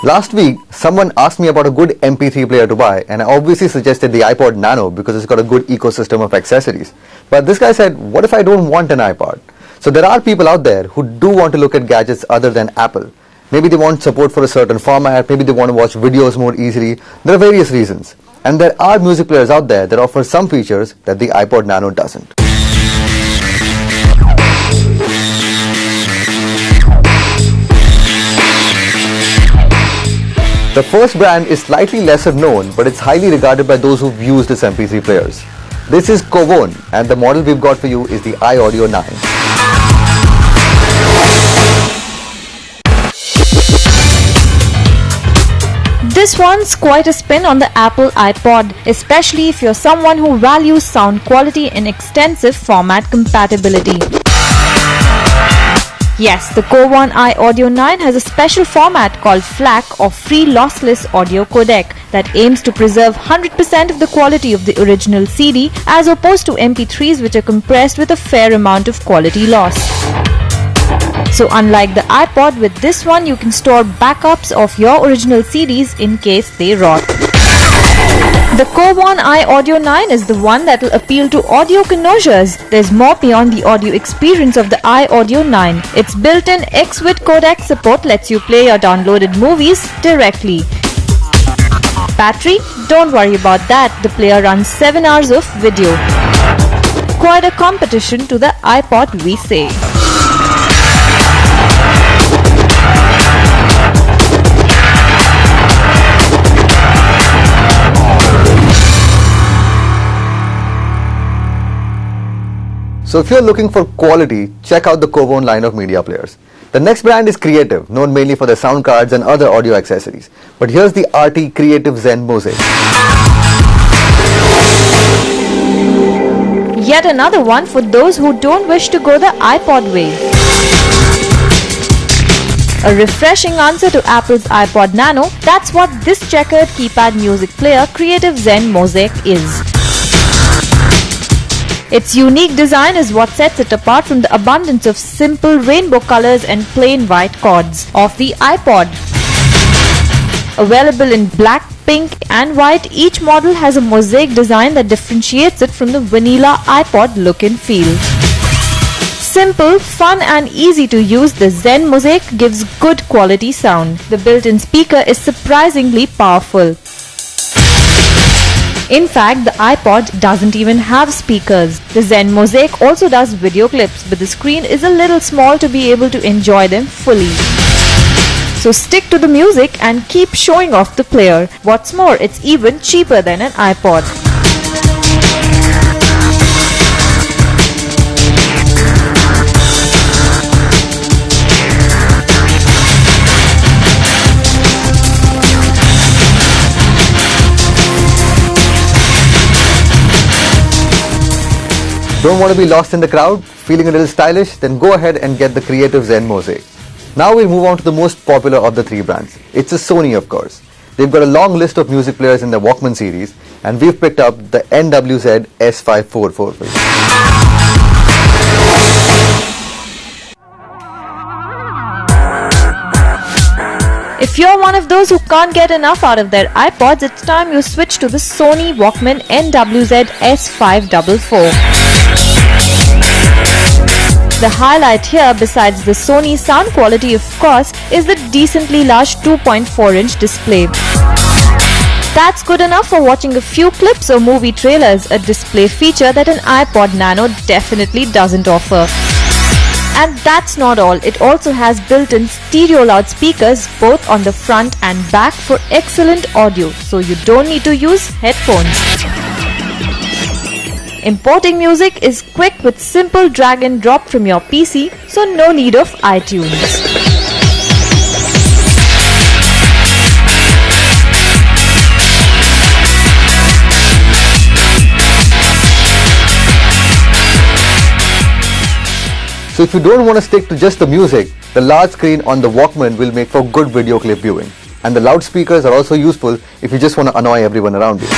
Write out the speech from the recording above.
Last week, someone asked me about a good MP3 player to buy, and I obviously suggested the iPod Nano because it's got a good ecosystem of accessories. But this guy said, what if I don't want an iPod? So there are people out there who do want to look at gadgets other than Apple. Maybe they want support for a certain format, maybe they want to watch videos more easily. There are various reasons. And there are music players out there that offer some features that the iPod Nano doesn't. The first brand is slightly lesser known, but it's highly regarded by those who've used its MP3 players. This is Kovone, and the model we've got for you is the iAudio 9. This one's quite a spin on the Apple iPod, especially if you're someone who values sound quality and extensive format compatibility. Yes, the Kovone iAudio 9 has a special format called FLAC or Free Lossless Audio Codec that aims to preserve 100% of the quality of the original CD as opposed to MP3s which are compressed with a fair amount of quality loss. So unlike the iPod, with this one you can store backups of your original CDs in case they rot. The Kovone iAudio 9 is the one that will appeal to audio connoisseurs. There's more beyond the audio experience of the iAudio 9. Its built-in XVID codec support lets you play your downloaded movies directly. Battery? Don't worry about that. The player runs 7 hours of video. Quite a competition to the iPod, we say. So if you're looking for quality, check out the Kovone line of media players. The next brand is Creative, known mainly for their sound cards and other audio accessories. But here's the RT Creative Zen Mosaic. Yet another one for those who don't wish to go the iPod way. A refreshing answer to Apple's iPod Nano, that's what this checkered keypad music player Creative Zen Mosaic is. Its unique design is what sets it apart from the abundance of simple rainbow colors and plain white chords of the iPod. Available in black, pink and white, each model has a mosaic design that differentiates it from the vanilla iPod look and feel. Simple, fun and easy to use, the Zen Mosaic gives good quality sound. The built-in speaker is surprisingly powerful. In fact, the iPod doesn't even have speakers. The Zen Mosaic also does video clips, but the screen is a little small to be able to enjoy them fully. So stick to the music and keep showing off the player. What's more, it's even cheaper than an iPod. Don't want to be lost in the crowd? Feeling a little stylish? Then go ahead and get the Creative Zen Mosaic. Now we'll move on to the most popular of the three brands. It's a Sony, of course. They've got a long list of music players in the Walkman series, and we've picked up the NWZ S544 for you. If you're one of those who can't get enough out of their iPods, it's time you switch to the Sony Walkman NWZ S544. The highlight here, besides the Sony sound quality of course, is the decently large 2.4-inch display. That's good enough for watching a few clips or movie trailers, a display feature that an iPod Nano definitely doesn't offer. And that's not all, it also has built-in stereo loudspeakers both on the front and back for excellent audio, so you don't need to use headphones. Importing music is quick with simple drag and drop from your PC, so no need of iTunes. So if you don't want to stick to just the music, the large screen on the Walkman will make for good video clip viewing. And the loudspeakers are also useful if you just want to annoy everyone around you.